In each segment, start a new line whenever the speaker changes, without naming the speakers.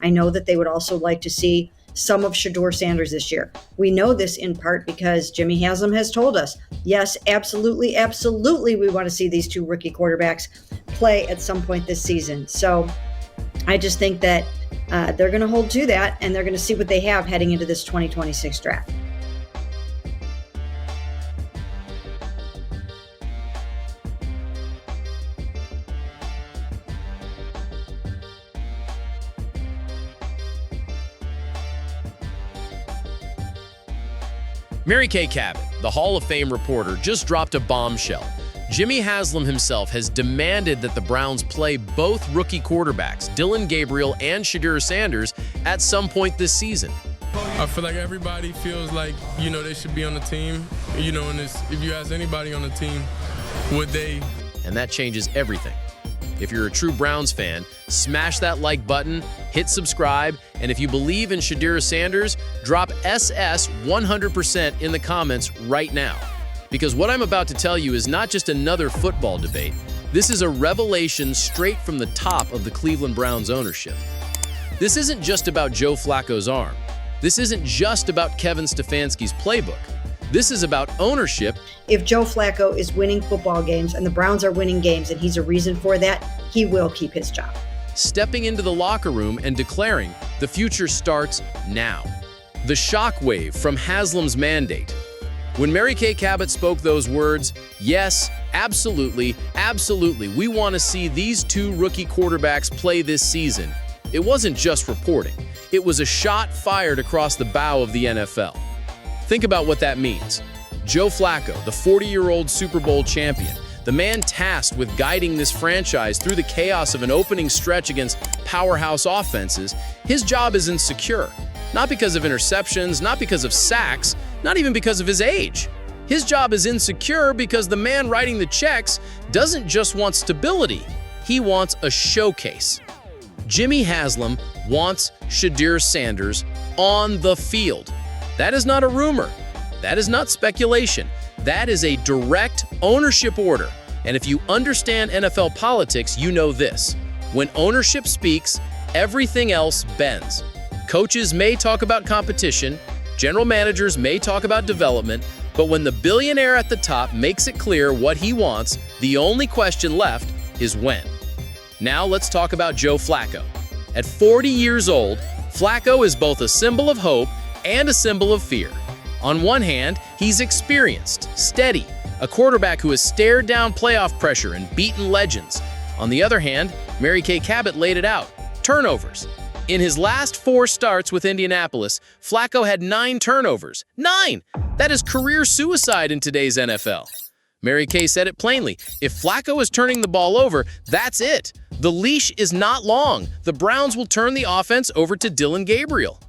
I know that they would also like to see some of Shedeur Sanders this year. We know this in part because Jimmy Haslam has told us, yes, absolutely, absolutely, we want to see these two rookie quarterbacks play at some point this season. So I just think that they're going to hold to that, and they're going to see what they have heading into this 2026 draft.
Mary Kay Cabot, the Hall of Fame reporter, just dropped a bombshell. Jimmy Haslam himself has demanded that the Browns play both rookie quarterbacks, Dillon Gabriel and Shedeur Sanders, at some point this season.
I feel like everybody feels like, they should be on the team. And if you ask anybody on the team, would they?
And that changes everything. If you're a true Browns fan, smash that like button, hit subscribe, and if you believe in Shedeur Sanders, drop SS 100% in the comments right now. Because what I'm about to tell you is not just another football debate. This is a revelation straight from the top of the Cleveland Browns ownership. This isn't just about Joe Flacco's arm. This isn't just about Kevin Stefanski's playbook. This is about ownership.
If Joe Flacco is winning football games and the Browns are winning games and he's a reason for that, he will keep his job.
Stepping into the locker room and declaring the future starts now. The shockwave from Haslam's mandate. When Mary Kay Cabot spoke those words, yes, absolutely, absolutely, we want to see these two rookie quarterbacks play this season. It wasn't just reporting. It was a shot fired across the bow of the NFL. Think about what that means. Joe Flacco, the 40-year-old Super Bowl champion, the man tasked with guiding this franchise through the chaos of an opening stretch against powerhouse offenses, his job is insecure. Not because of interceptions, not because of sacks, not even because of his age. His job is insecure because the man writing the checks doesn't just want stability, he wants a showcase. Jimmy Haslam wants Shedeur Sanders on the field. That is not a rumor. That is not speculation. That is a direct ownership order. And if you understand NFL politics, you know this. When ownership speaks, everything else bends. Coaches may talk about competition, general managers may talk about development, but when the billionaire at the top makes it clear what he wants, the only question left is when. Now let's talk about Joe Flacco. At 40 years old, Flacco is both a symbol of hope and a symbol of fear. On one hand, he's experienced, steady, a quarterback who has stared down playoff pressure and beaten legends. On the other hand, Mary Kay Cabot laid it out: turnovers. In his last 4 starts with Indianapolis, Flacco had 9 turnovers. 9! That is career suicide in today's NFL. Mary Kay said it plainly: if Flacco is turning the ball over, that's it. The leash is not long. The Browns will turn the offense over to Dillon Gabriel.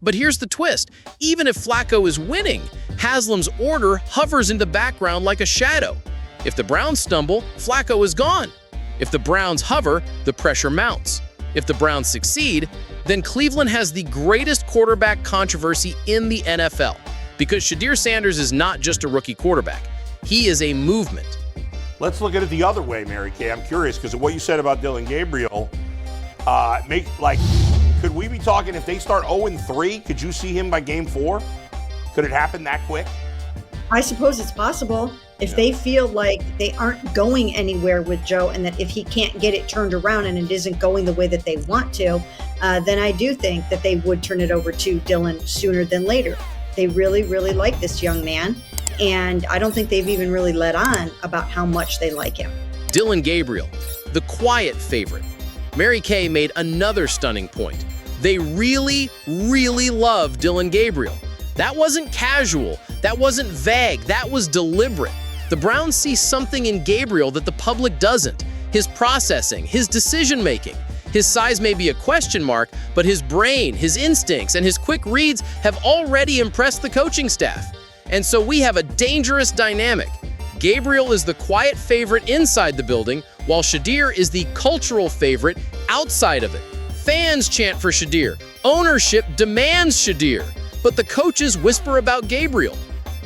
But here's the twist. Even if Flacco is winning, Haslam's order hovers in the background like a shadow. If the Browns stumble, Flacco is gone. If the Browns hover, the pressure mounts. If the Browns succeed, then Cleveland has the greatest quarterback controversy in the NFL. Because Shedeur Sanders is not just a rookie quarterback. He is a movement.
Let's look at it the other way, Mary Kay. I'm curious because of what you said about Dillon Gabriel. Could we be talking if they start 0-3? Could you see him by game 4? Could it happen that quick?
I suppose it's possible. If they feel like they aren't going anywhere with Joe, and that if he can't get it turned around and it isn't going the way that they want to, then I do think that they would turn it over to Dillon sooner than later. They really, really like this young man, and I don't think they've even really let on about how much they like him.
Dillon Gabriel, the quiet favorite. Mary Kay made another stunning point. They really, really love Dillon Gabriel. That wasn't casual. That wasn't vague. That was deliberate. The Browns see something in Gabriel that the public doesn't. His processing, his decision-making. His size may be a question mark, but his brain, his instincts, and his quick reads have already impressed the coaching staff. And so we have a dangerous dynamic. Gabriel is the quiet favorite inside the building, while Shedeur is the cultural favorite outside of it. Fans chant for Shedeur. Ownership demands Shedeur. But the coaches whisper about Gabriel.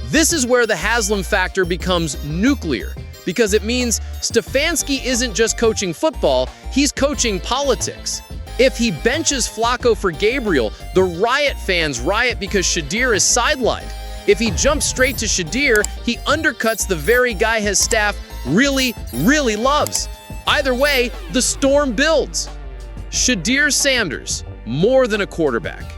This is where the Haslam factor becomes nuclear, because it means Stefanski isn't just coaching football, he's coaching politics. If he benches Flacco for Gabriel, the Riot fans riot because Shedeur is sidelined. If he jumps straight to Shedeur, he undercuts the very guy his staff really, really loves. Either way, the storm builds. Shedeur Sanders, more than a quarterback.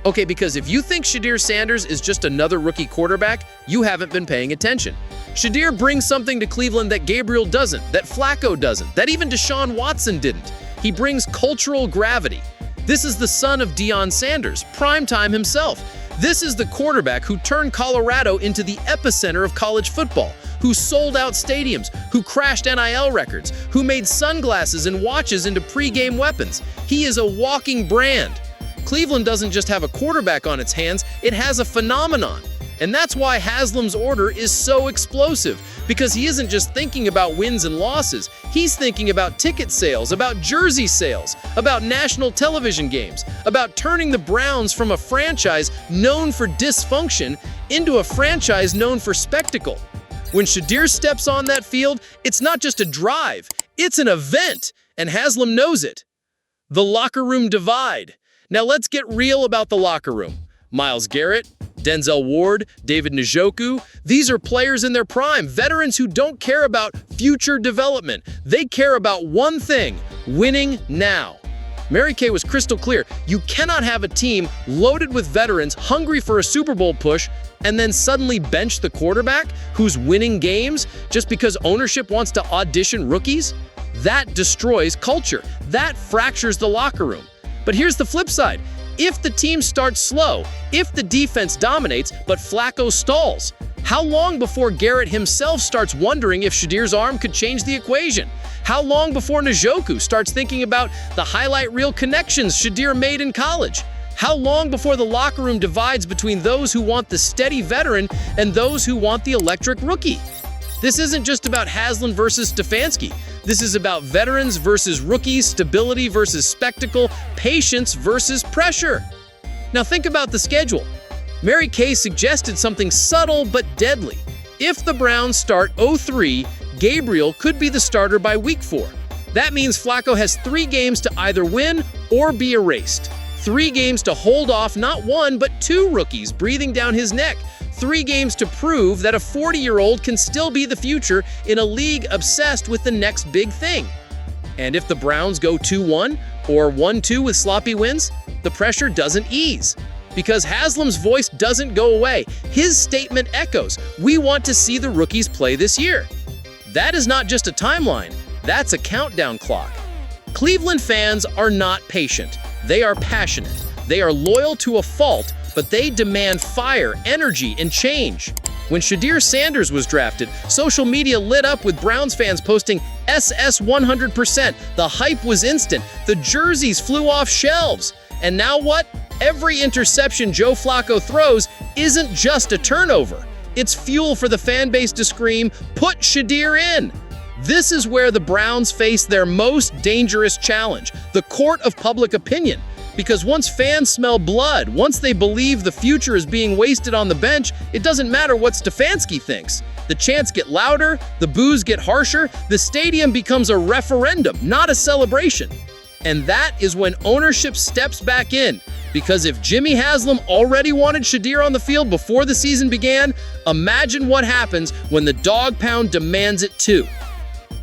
Okay, because if you think Shedeur Sanders is just another rookie quarterback, you haven't been paying attention. Shedeur brings something to Cleveland that Gabriel doesn't, that Flacco doesn't, that even Deshaun Watson didn't. He brings cultural gravity. This is the son of Deion Sanders, primetime himself. This is the quarterback who turned Colorado into the epicenter of college football, who sold out stadiums, who crashed NIL records, who made sunglasses and watches into pregame weapons. He is a walking brand. Cleveland doesn't just have a quarterback on its hands, it has a phenomenon. And that's why Haslam's order is so explosive, because he isn't just thinking about wins and losses. He's thinking about ticket sales, about jersey sales, about national television games, about turning the Browns from a franchise known for dysfunction into a franchise known for spectacle. When Shedeur steps on that field, it's not just a drive, it's an event, and Haslam knows it. The locker room divide. Now let's get real about the locker room. Myles Garrett, Denzel Ward, David Njoku, these are players in their prime, veterans who don't care about future development. They care about one thing, winning now. Mary Kay was crystal clear. You cannot have a team loaded with veterans hungry for a Super Bowl push and then suddenly bench the quarterback who's winning games just because ownership wants to audition rookies. That destroys culture. That fractures the locker room. But here's the flip side. If the team starts slow, if the defense dominates, but Flacco stalls, how long before Garrett himself starts wondering if Shedeur's arm could change the equation? How long before Njoku starts thinking about the highlight reel connections Shedeur made in college? How long before the locker room divides between those who want the steady veteran and those who want the electric rookie? This isn't just about Haslam versus Stefanski. This is about veterans versus rookies, stability versus spectacle, patience versus pressure. Now think about the schedule. Mary Kay suggested something subtle but deadly. If the Browns start 0-3, Gabriel could be the starter by week 4. That means Flacco has 3 games to either win or be erased. 3 games to hold off not 1 but 2 rookies breathing down his neck. 3 games to prove that a 40-year-old can still be the future in a league obsessed with the next big thing. And if the Browns go 2-1 or 1-2 with sloppy wins, the pressure doesn't ease. Because Haslam's voice doesn't go away. His statement echoes, "We want to see the rookies play this year." That is not just a timeline, that's a countdown clock. Cleveland fans are not patient. They are passionate. They are loyal to a fault, but they demand fire, energy, and change. When Shedeur Sanders was drafted, social media lit up with Browns fans posting SS 100%. The hype was instant. The jerseys flew off shelves. And now what? Every interception Joe Flacco throws isn't just a turnover. It's fuel for the fan base to scream, "Put Shedeur in!" This is where the Browns face their most dangerous challenge, the court of public opinion. Because once fans smell blood, once they believe the future is being wasted on the bench, it doesn't matter what Stefanski thinks. The chants get louder, the boos get harsher, the stadium becomes a referendum, not a celebration. And that is when ownership steps back in. Because if Jimmy Haslam already wanted Shedeur on the field before the season began, imagine what happens when the dog pound demands it too.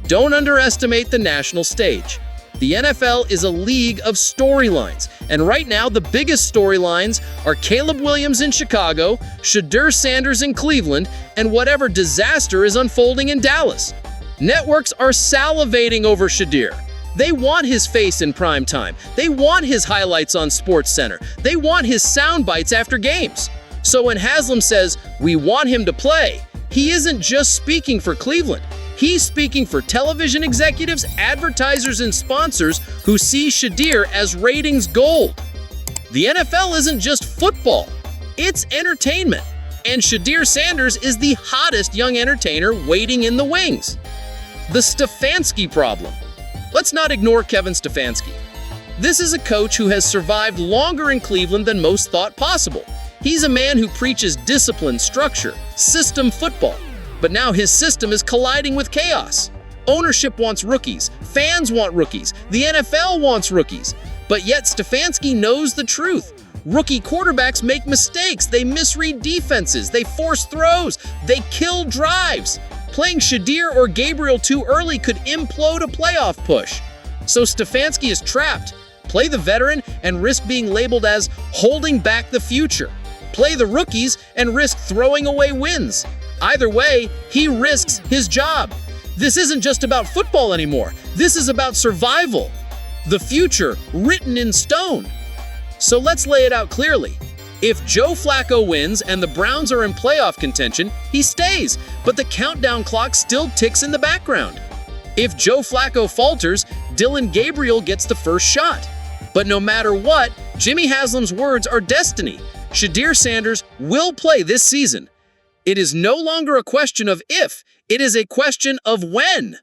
Don't underestimate the national stage. The NFL is a league of storylines, and right now the biggest storylines are Caleb Williams in Chicago, Shedeur Sanders in Cleveland, and whatever disaster is unfolding in Dallas. Networks are salivating over Shedeur. They want his face in prime time. They want his highlights on SportsCenter. They want his sound bites after games. So when Haslam says, "We want him to play," he isn't just speaking for Cleveland. He's speaking for television executives, advertisers, and sponsors who see Shedeur as ratings gold. The NFL isn't just football, it's entertainment. And Shedeur Sanders is the hottest young entertainer waiting in the wings. The Stefanski problem. Let's not ignore Kevin Stefanski. This is a coach who has survived longer in Cleveland than most thought possible. He's a man who preaches discipline, structure, system football. But now his system is colliding with chaos. Ownership wants rookies. Fans want rookies. The NFL wants rookies. But yet Stefanski knows the truth. Rookie quarterbacks make mistakes, they misread defenses, they force throws, they kill drives. Playing Shedeur or Gabriel too early could implode a playoff push. So Stefanski is trapped. Play the veteran and risk being labeled as holding back the future. Play the rookies and risk throwing away wins. Either way, he risks his job. This isn't just about football anymore. This is about survival. The future written in stone. So let's lay it out clearly. If Joe Flacco wins and the Browns are in playoff contention, he stays, but the countdown clock still ticks in the background. If Joe Flacco falters, Dillon Gabriel gets the first shot. But no matter what, Jimmy Haslam's words are destiny. Shedeur Sanders will play this season. It is no longer a question of if, it is a question of when.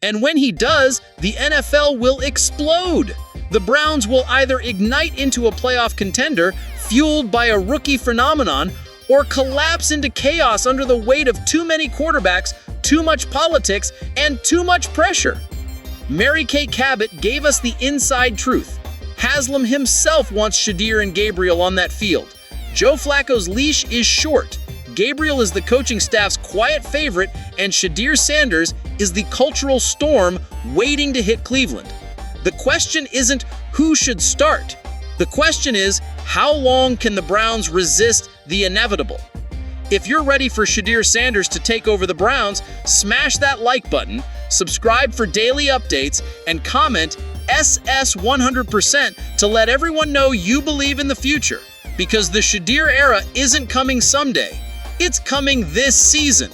And when he does, the NFL will explode. The Browns will either ignite into a playoff contender, fueled by a rookie phenomenon, or collapse into chaos under the weight of too many quarterbacks, too much politics, and too much pressure. Kay Cabot gave us the inside truth. Haslam himself wants Shedeur and Gabriel on that field. Joe Flacco's leash is short. Gabriel is the coaching staff's quiet favorite, and Shedeur Sanders is the cultural storm waiting to hit Cleveland. The question isn't who should start. The question is, how long can the Browns resist the inevitable? If you're ready for Shedeur Sanders to take over the Browns, smash that like button, subscribe for daily updates, and comment SS 100% to let everyone know you believe in the future. Because the Shedeur era isn't coming someday. It's coming this season.